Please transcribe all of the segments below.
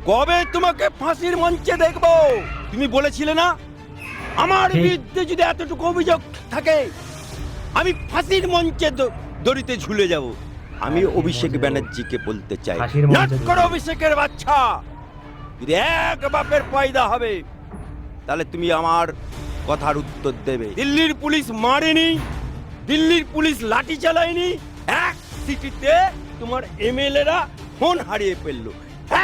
কবে তোমাকে ফাঁসির মঞ্চে দেখবো? তুমি বলেছিলে না আমার বিরুদ্ধে যদি এতটুকু অভিযোগ থাকে আমি ফাঁসির মঞ্চে দড়িতে ঝুলে যাব। আমি অভিষেক ব্যানার্জিকে বলতে চাই, নাট করো অভিষেকের বাচ্চা, যদি এক বাপের পয়দা হবে তাহলে তুমি আমার কথার উত্তর দেবে। দিল্লির পুলিশ মারেনি, দিল্লির পুলিশ লাঠি চালায়নি, এক সিটিতে তোমার এমএলএরা ফোন হারিয়ে ফেললো,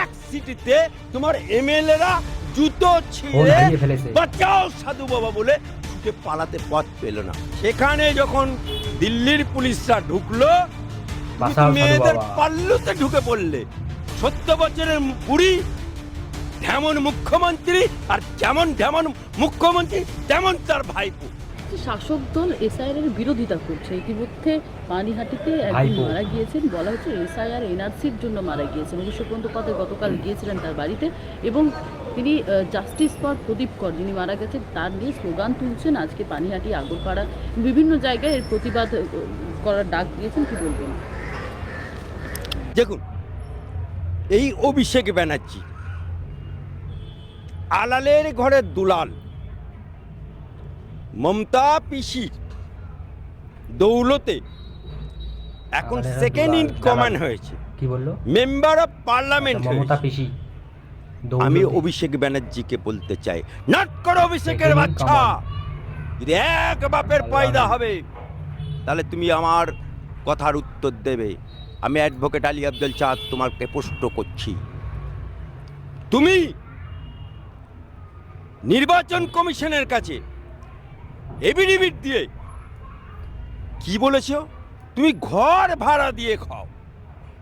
এক সিটিতে তোমার এমএলএরা জুতো ছিঁড়ে বাঁচাও সাধু বাবা বলে ছুটে পালাতে পথ পেল না। সেখানে যখন দিল্লির পুলিশরা ঢুকলো মেয়েদের পাল্লুতে ঢুকে পড়লে। 17 বছরের বুড়ি যেমন মুখ্যমন্ত্রী, আর যেমন যেমন মুখ্যমন্ত্রী তেমন তার ভাইপো। শাসক দল এসআইআর এর বিরোধিতা করছে। ইতিমধ্যে পানিহাটিতে একজন মারা গিয়েছেন, বলা হচ্ছে এসআইআর এনআরসির জন্য মারা গিয়েছেন। অভিষেক বন্দ্যোপাধ্যায় গতকাল গিয়েছিলেন তার বাড়িতে এবং তিনি জাস্টিস ফর প্রদীপ কর যিনি মারা গেছেন তার নিয়ে স্লোগান তুলছেন। আজকে পানিহাটি, আগরপাড়া বিভিন্ন জায়গায় এর প্রতিবাদ করার ডাক দিয়েছেন। কি বলবেন? দেখুন, এই অভিষেক ব্যানার্জি আলালের ঘরের দুলাল, মমতা পিসির দৌলতে এখন সেকেন্ড ইন কমান্ড হয়েছে। কি বললো? মেম্বার অফ পার্লামেন্ট মমতা পিসি। আমি অভিষেক ব্যানার্জিকে বলতে চাই, নাট করো অভিষেকের বাচ্চা, যদি এক বাপের পয়দা হবে তাহলে তুমি আমার কথার উত্তর দেবে। আমি অ্যাডভোকেট আলী আব্দুল চাঁদ তোমাকে প্রশ্ন করছি, তুমি নির্বাচন কমিশনের কাছে এফিডেভিট দিয়ে কি বলেছো? তুমি ঘর ভাড়া দিয়ে খাও,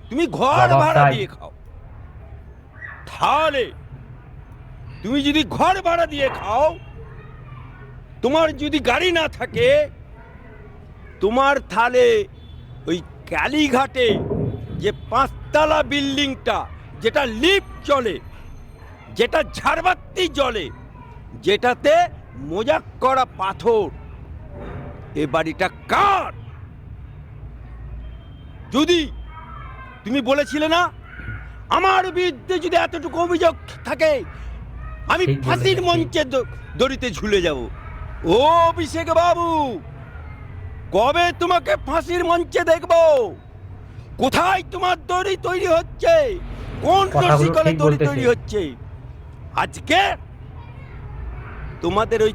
তুমি ঘর ভাড়া দিয়ে খাও। তাহলে তুমি যদি ঘর ভাড়া দিয়ে খাও, তোমার যদি গাড়ি না থাকে, তোমার তাহলে ওই কালীঘাটে যে 5 তলা বিল্ডিংটা, যেটা লিফট চলে, যেটা ঝাড়বাতি জ্বলে, যেটাতে মোজাক করা পাথর, এ বাড়িটা কার? যদি তুমি বলেছিলে না আমার বিরুদ্ধে যদি এতটুকু অভিযোগ থাকে আমি ফাঁসির মঞ্চে দড়িতে ঝুলে যাব। ও অভিষেক বাবু, কবে তোমাকে ফাঁসির মঞ্চে দেখবো? কোথায় তোমার দড়ি তৈরি হচ্ছে? কোন রসিকলে দড়ি তৈরি হচ্ছে? আজকে তোমাদের ওই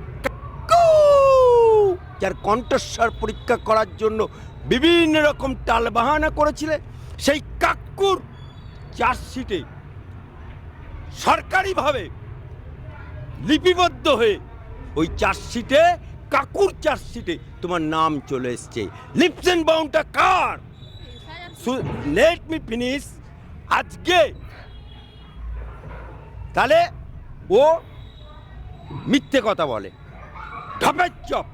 যার কণ্ঠস্বর পরীক্ষা করার জন্য বিভিন্ন রকম টালবাহানা করেছিলে, সেই কাকুর চার্জশিটে সরকারিভাবে লিপিবদ্ধ হয়ে ওই চার্জশিটে, কাকুর চার্জশিটে তোমার নাম চলে এসছে। লিপস এন্ড বাউন্ডটা কার? Let me finish. আজকে তাহলে ও মিথ্যে কথা বলে, ঢপের চপ।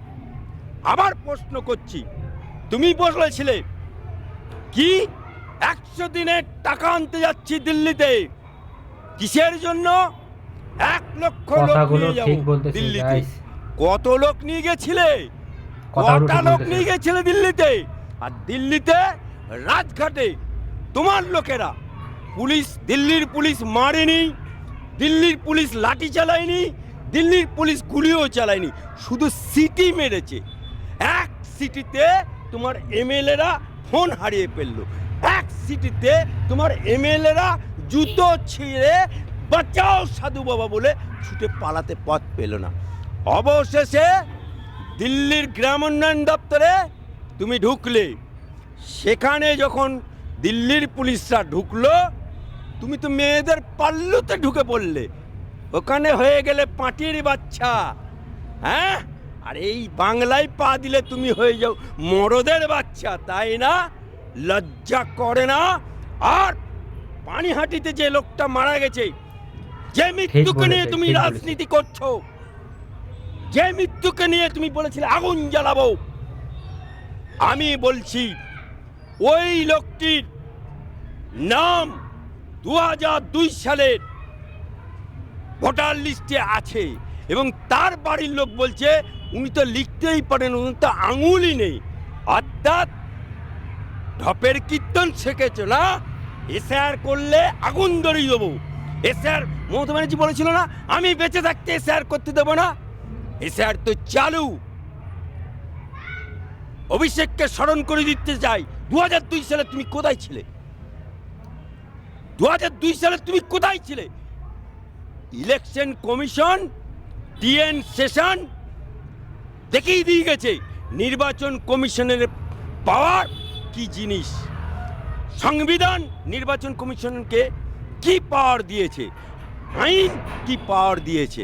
আবার প্রশ্ন করছি, তুমি বলেছিলে কি 100 দিনের টাকা আনতে যাচ্ছি দিল্লিতে, কিসের জন্য? 1 লক্ষ লোক নিয়ে যাবো দিল্লিতে। কত লোক নিয়ে গেছিলে? কটা লোক নিয়ে গেছিলে দিল্লিতে? আর দিল্লিতে রাজঘাটে তোমার লোকেরা, পুলিশ, দিল্লির পুলিশ মারেনি, দিল্লির পুলিশ লাঠি চালায়নি, দিল্লির পুলিশ গুলিও চালায়নি, শুধু সিটি মেরেছে। এক সিটিতে তোমার এমএলএরা ফোন হারিয়ে ফেললো, এক সিটিতে তোমার এমএলএরা জুতো ছিঁড়ে বাঁচাও সাধু বাবা বলে ছুটে পালাতে পথ পেল না। অবশেষে দিল্লির গ্রাম উন্নয়ন দপ্তরে তুমি ঢুকলে। সেখানে যখন দিল্লির পুলিশরা ঢুকলো, তুমি তো মেয়েদের পাল্লুতে ঢুকে পড়লে, ওখানে হয়ে গেলে পাঁটির বাচ্চা। হ্যাঁ, আর এই বাংলায় পা দিলে তুমি হয়ে যাও মরদের বাচ্চা, তাই না? লজ্জা করে না? আর পানিহাটিতে যে লোকটা মারা গেছে, যে মৃত্যুকে নিয়ে তুমি রাজনীতি করছো, যে মৃত্যুকে নিয়ে তুমি বলেছিলে আগুন জ্বালাবো, আমি বলছি ওই লোকটির নাম 2002 সালের ভোটার লিস্টে আছে এবং তার বাড়ির লোক বলছে উনি তো লিখতেই পারেন, উনি তো আঙুলই নেই। অর্থাৎ ঢপের কীর্তন শিখেছো না? এসআইআর করলে আগুন ধরিয়ে দেবো, এসআর মমতা ব্যানার্জি বলেছিল না আমি বেঁচে থাকতে এসআর করতে দেবো না, এসআর তো চালু। অভিষেককে স্মরণ করে দিতে চাই 2002 সালে তুমি কোথায় ছিলে? 2002 সালে তুমি কোথায় ছিলে? ইলেকশন কমিশন টিএন সেশন দেখিয়ে দিয়ে গেছে নির্বাচন কমিশনের পাওয়ার কি জিনিস। সংবিধান নির্বাচন কমিশনকে কি পাওয়ার দিয়েছে, আইন কি পাওয়ার দিয়েছে।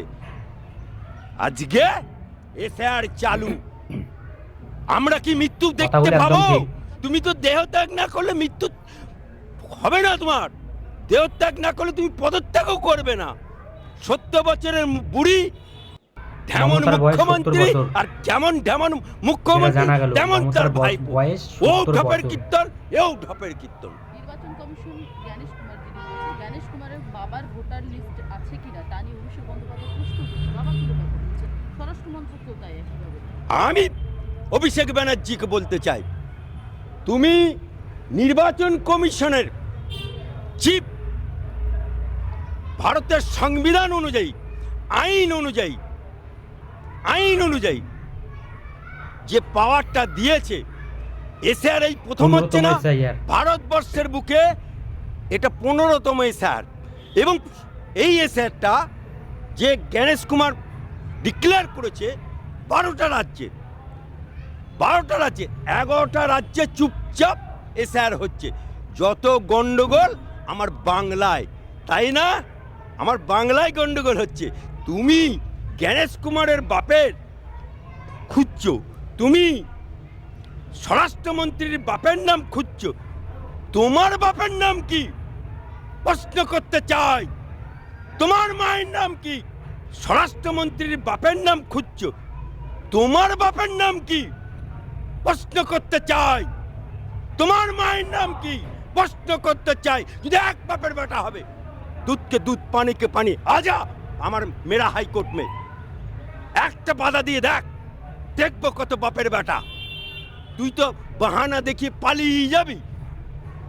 আজকে এসআর চালু। আমরা কি মৃত্যু দেখতে কথাগুলো একদম পাবো? ঠিক। তুমি তো দেহত্যাগ না করলে মৃত্যু হবে না তোমার। দেহত্যাগ না করলে তুমি পদত্যাগও করবে না। 70 বছরের বুড়ি যেমন মমতার বয়স 70 মুখ্যমন্ত্রী বছর। আর যেমন যেটা মুখ্যমন্ত্রী জানা গেল, তেমন মমতার তার ভাইপো। বয়স ও 70 ঢপের বছর। কীর্তন, এও ঢপের কীর্তন। নির্বাচন কমিশন জ্ঞানেশ কুমার যিনি রয়েছেন, জ্ঞানেশ কুমারের বাবার ভোটার লিস্ট আছে কিনা তা নিয়ে অভিষেক বন্দ্যোপাধ্যায় প্রশ্ন করছে। বাবা কি ব্যাপার করছে? স্বরাষ্ট্রমন্ত্রকেও তাই একইভাবে। আমি অভিষেক ব্যানার্জিকে বলতে চাই, তুমি নির্বাচন কমিশনের চিফ, ভারতের সংবিধান অনুযায়ী আইন অনুযায়ী যে পাওয়ারটা দিয়েছে এসআর, এই প্রথম হচ্ছে না 15তম SIR ভারতবর্ষের বুকে, এটা 15তম এসআর। এবং এই এসআরটা যে জ্ঞানেশ কুমার ডিক্লেয়ার করেছে 12টা রাজ্যে, 11টা রাজ্যে চুপচাপ এসআর হচ্ছে। যত গন্ডগোল আমার বাংলায়, তাই না? আমার বাংলায় গন্ডগোল হচ্ছে। তুমি জ্ঞানেশ কুমারের বাপের খুঁজছো, তুমি স্বরাষ্ট্রমন্ত্রীর বাপের নাম খুঁজছো। তোমার বাপের নাম কি প্রশ্ন করতে চাই? তোমার মায়ের নাম কি? স্বরাষ্ট্রমন্ত্রীর বাপের নাম খুঁজছো। তোমার বাপের নাম কি প্রশ্ন করতে চাই? তোমার মায়ের নাম কি প্রশ্ন করতে চাই? যদি এক বাপের বেটা হবে, দুধকে দুধ পানিকে পানি, আজা আমার মেরা হাইকোর্ট মে একটা বাধা দিয়ে দেখ, দেখবো কত বাপের বেটা। তুই তো বাহানা দেখিয়ে পালিয়ে যাবি।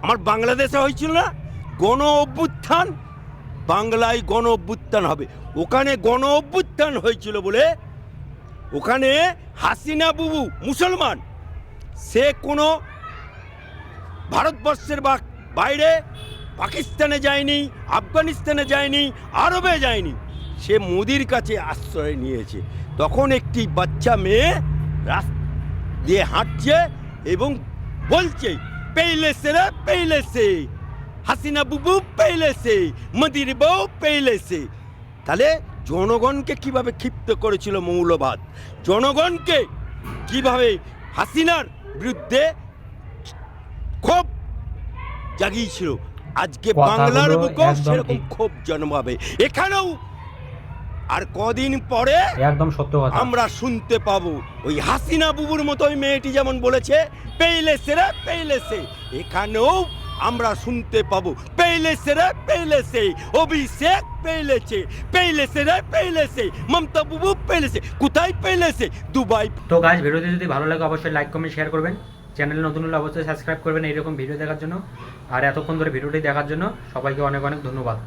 আমার বাংলাদেশে হয়েছিল না গণ অভ্যুত্থান, বাংলায় গণ অভ্যুত্থান হবে। ওখানে গণ অভ্যুত্থান হয়েছিল বলে ওখানে হাসিনা বুবু মুসলমান, সে কোনো ভারতবর্ষের বাইরে পাকিস্তানে যায়নি, আফগানিস্তানে যায়নি, আরবে যায়নি, সে মোদির কাছে আশ্রয় নিয়েছে। তখন একটি বাচ্চা মেয়ে রাস্তা দিয়ে হাঁটছে এবং বলছে পেইলেছে রে পেইলেছে, হাসিনা বুবু পেইলেছে, মোদির বউ পেইলেছে। তাহলে জনগণকে কিভাবে ক্ষিপ্ত করেছিল মৌলবাদ, জনগণকে কিভাবে হাসিনার বিরুদ্ধে ক্ষোভ জাগিয়েছিল। আজকে কথাগুলো বাংলার বুকেও একদম সেরকম ঠিক। ক্ষোভ জন্মাবে এখানেও। আর কদিন পরে একদম সত্য কথা। আমরা শুনতে পাবো ওই হাসিনা বুবুর মতো ওই মেয়েটি যেমন বলেছে পেইলেছে রে পেইলেছে, এখানেও আমরা শুনতে পাবো পেইলেছে রে পেইলেছে, অভিষেক পেইলেছে, পেইলেছে রে পেইলেছে, মমতা বুবু পেইলেছে। কোথায় পেইলেছে? দুবাই। তো গাইস, ভিডিওটি যদি ভালো লাগে অবশ্যই লাইক কমেন্ট শেয়ার করবেন। চ্যানেল নতুন হলে অবশ্যই সাবস্ক্রাইব করবেন এইরকম ভিডিও দেখার জন্য। আর এতক্ষণ ধরে ভিডিওটি দেখার জন্য সবাইকে অনেক অনেক ধন্যবাদ।